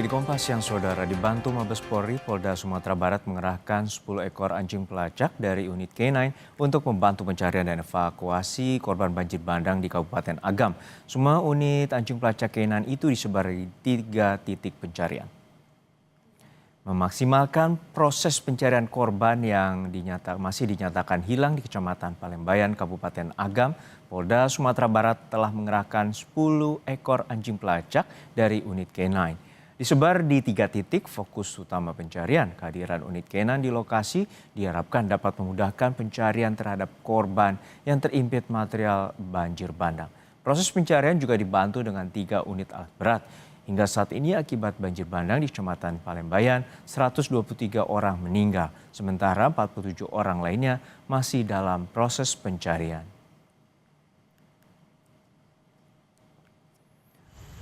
Di Kompas yang saudara dibantu Mabes Polri, Polda Sumatera Barat mengerahkan 10 ekor anjing pelacak dari unit K9 untuk membantu pencarian dan evakuasi korban banjir bandang di Kabupaten Agam. Semua unit anjing pelacak K9 itu disebar di 3 titik pencarian. Memaksimalkan proses pencarian korban yang masih dinyatakan hilang di Kecamatan Palembayan, Kabupaten Agam, Polda Sumatera Barat telah mengerahkan 10 ekor anjing pelacak dari unit K9. Disebar di 3 titik fokus utama pencarian. Kehadiran unit K9 di lokasi diharapkan dapat memudahkan pencarian terhadap korban yang terimpit material banjir bandang. Proses pencarian juga dibantu dengan 3 unit alat berat. Hingga saat ini akibat banjir bandang di Kecamatan Palembayan, 123 orang meninggal, sementara 47 orang lainnya masih dalam proses pencarian.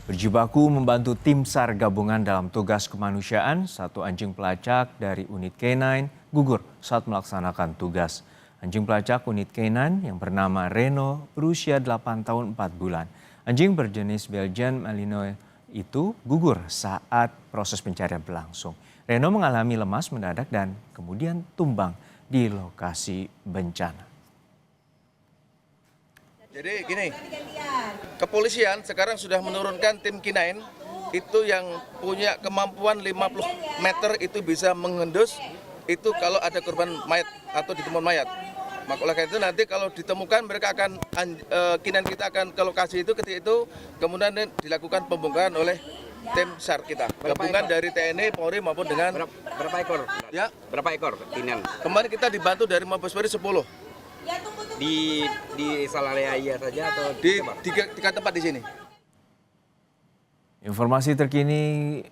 Berjibaku membantu tim SAR gabungan dalam tugas kemanusiaan, 1 anjing pelacak dari unit K9 gugur saat melaksanakan tugas. Anjing pelacak unit K9 yang bernama Reno berusia 8 tahun 4 bulan. Anjing berjenis Belgian Malinois itu gugur saat proses pencarian berlangsung. Reno mengalami lemas mendadak dan kemudian tumbang di lokasi bencana. Jadi gini, kepolisian sekarang sudah menurunkan tim K9 itu yang punya kemampuan 50 meter itu bisa mengendus itu kalau ada korban mayat atau ditemukan mayat. Maka oleh karena itu nanti kalau ditemukan mereka akan K9 kita akan ke lokasi itu ketika itu kemudian dilakukan pembongkaran oleh tim SAR kita. Gabungan dari TNI, Polri maupun dengan berapa ekor? Ya, Berapa ekor K9? kemarin kita dibantu dari Mabes Polri 10 Di Salalaya saja atau di 3 tempat di sini. Informasi terkini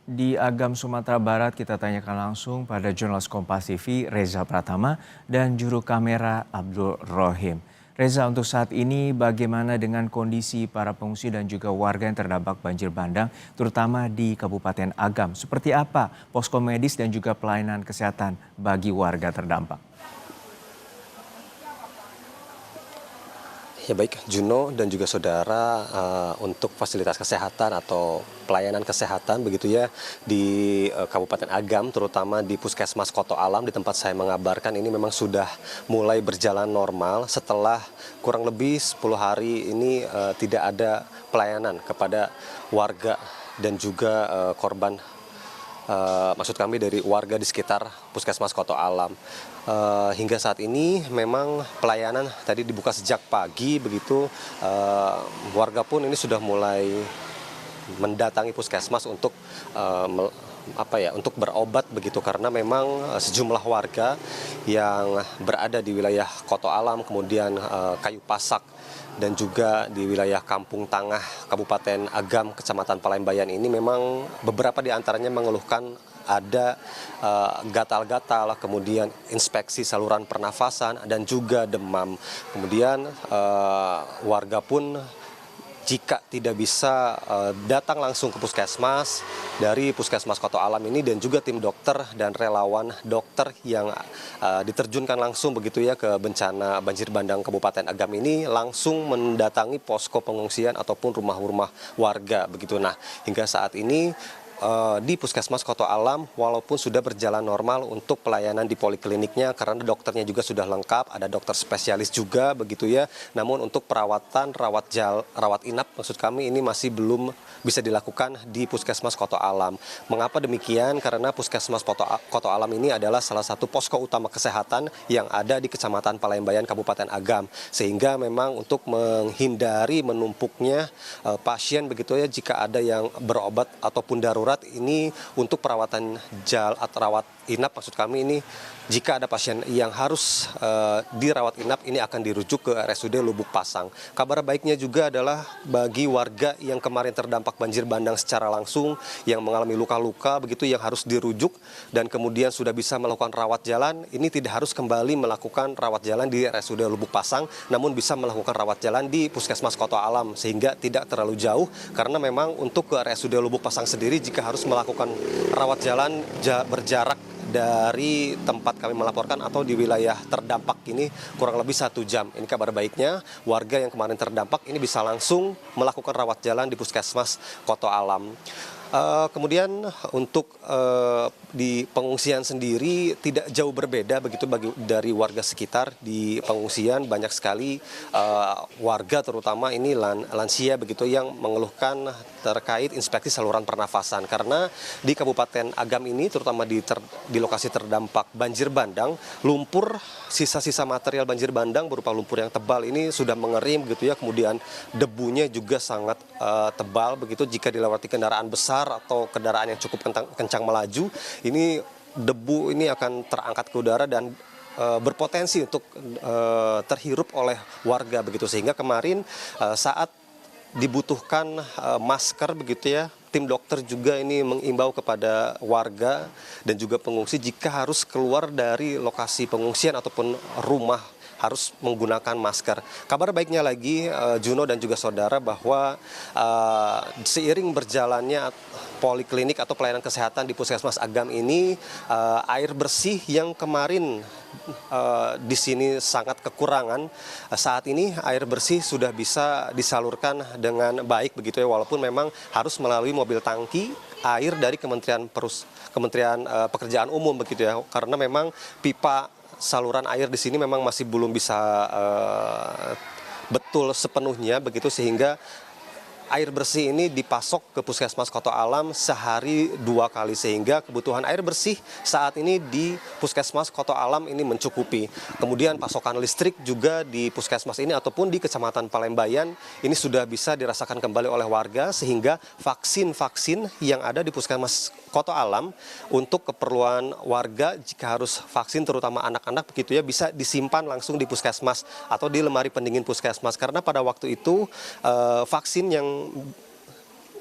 di Agam, Sumatera Barat kita tanyakan langsung pada jurnalis Kompas TV Reza Pratama dan juru kamera Abdul Rohim. Reza, untuk saat ini bagaimana dengan kondisi para pengungsi dan juga warga yang terdampak banjir bandang terutama di Kabupaten Agam? Seperti apa posko medis dan juga pelayanan kesehatan bagi warga terdampak? Ya baik, Juno dan juga saudara, untuk fasilitas kesehatan atau pelayanan kesehatan begitu ya di Kabupaten Agam, terutama di Puskesmas Koto Alam di tempat saya mengabarkan ini memang sudah mulai berjalan normal setelah kurang lebih 10 hari ini tidak ada pelayanan kepada warga dan juga korban. Maksud kami dari warga di sekitar Puskesmas Koto Alam. Hingga saat ini memang pelayanan tadi dibuka sejak pagi begitu, warga pun ini sudah mulai mendatangi Puskesmas untuk untuk berobat begitu karena memang sejumlah warga yang berada di wilayah Koto Alam, kemudian Kayu Pasak dan juga di wilayah Kampung Tangah, Kabupaten Agam, Kecamatan Palembayan ini memang beberapa di antaranya mengeluhkan ada gatal-gatal, kemudian inspeksi saluran pernafasan dan juga demam. Kemudian warga pun jika tidak bisa datang langsung ke puskesmas dari Puskesmas Koto Alam ini dan juga tim dokter dan relawan dokter yang diterjunkan langsung begitu ya ke bencana banjir bandang Kabupaten Agam ini langsung mendatangi posko pengungsian ataupun rumah-rumah warga begitu. Nah, hingga saat ini di Puskesmas Koto Alam walaupun sudah berjalan normal untuk pelayanan di polikliniknya karena dokternya juga sudah lengkap, ada dokter spesialis juga begitu ya. Namun untuk perawatan rawat inap maksud kami ini masih belum bisa dilakukan di Puskesmas Koto Alam. Mengapa demikian? Karena Puskesmas Koto Alam ini adalah salah satu posko utama kesehatan yang ada di Kecamatan Palembayan Kabupaten Agam. Sehingga memang untuk menghindari menumpuknya pasien begitu ya jika ada yang berobat ataupun darurat ini untuk perawatan rawat inap maksud kami ini jika ada pasien yang harus dirawat inap ini akan dirujuk ke RSUD Lubuk Pasang. Kabar baiknya juga adalah bagi warga yang kemarin terdampak banjir bandang secara langsung yang mengalami luka-luka begitu yang harus dirujuk dan kemudian sudah bisa melakukan rawat jalan, ini tidak harus kembali melakukan rawat jalan di RSUD Lubuk Pasang namun bisa melakukan rawat jalan di Puskesmas Koto Alam sehingga tidak terlalu jauh karena memang untuk ke RSUD Lubuk Pasang sendiri jika harus melakukan rawat jalan berjarak dari tempat kami melaporkan atau di wilayah terdampak ini kurang lebih 1 jam. Ini kabar baiknya, warga yang kemarin terdampak ini bisa langsung melakukan rawat jalan di Puskesmas Koto Alam. Kemudian untuk di pengungsian sendiri tidak jauh berbeda begitu dari warga sekitar. Di pengungsian banyak sekali warga terutama ini lansia begitu yang mengeluhkan terkait inspeksi saluran pernafasan, karena di Kabupaten Agam ini terutama di lokasi terdampak banjir bandang, lumpur sisa-sisa material banjir bandang berupa lumpur yang tebal ini sudah mengering begitu ya, kemudian debunya juga sangat tebal begitu. Jika dilewati kendaraan besar atau kendaraan yang cukup kencang melaju, ini debu ini akan terangkat ke udara dan berpotensi untuk terhirup oleh warga begitu. Sehingga kemarin saat dibutuhkan masker begitu ya, tim dokter juga ini mengimbau kepada warga dan juga pengungsi jika harus keluar dari lokasi pengungsian ataupun rumah harus menggunakan masker. Kabar baiknya lagi, Juno dan juga saudara, bahwa seiring berjalannya poliklinik atau pelayanan kesehatan di Puskesmas Agam ini, air bersih yang kemarin di sini sangat kekurangan, saat ini air bersih sudah bisa disalurkan dengan baik begitu ya, walaupun memang harus melalui mobil tangki air dari Kementerian Pekerjaan Umum begitu ya, karena memang pipa saluran air di sini memang masih belum bisa betul sepenuhnya begitu, sehingga air bersih ini dipasok ke Puskesmas Koto Alam sehari 2 kali, sehingga kebutuhan air bersih saat ini di Puskesmas Koto Alam ini mencukupi. Kemudian pasokan listrik juga di Puskesmas ini ataupun di Kecamatan Palembayan ini sudah bisa dirasakan kembali oleh warga, sehingga vaksin-vaksin yang ada di Puskesmas Koto Alam untuk keperluan warga jika harus vaksin terutama anak-anak begitu ya, bisa disimpan langsung di Puskesmas atau di lemari pendingin Puskesmas, karena pada waktu itu vaksin yang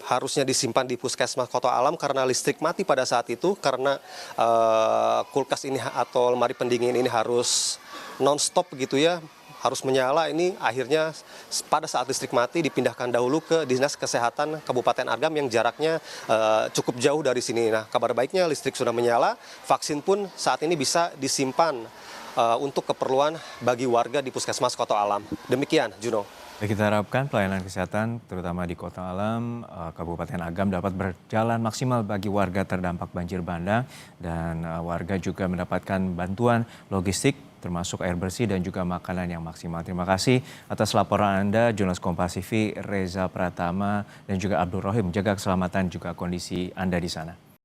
harusnya disimpan di Puskesmas Koto Alam karena listrik mati pada saat itu, karena kulkas ini atau lemari pendingin ini harus non-stop gitu ya, harus menyala, ini akhirnya pada saat listrik mati dipindahkan dahulu ke Dinas Kesehatan Kabupaten Agam yang jaraknya cukup jauh dari sini. Nah, kabar baiknya listrik sudah menyala, vaksin pun saat ini bisa disimpan untuk keperluan bagi warga di Puskesmas Koto Alam. Demikian, Juno. Kita harapkan pelayanan kesehatan terutama di Kota Alam, Kabupaten Agam dapat berjalan maksimal bagi warga terdampak banjir bandang, dan warga juga mendapatkan bantuan logistik termasuk air bersih dan juga makanan yang maksimal. Terima kasih atas laporan Anda, jurnalis Kompas TV Reza Pratama dan juga Abdul Rohim. Jaga keselamatan juga kondisi Anda di sana.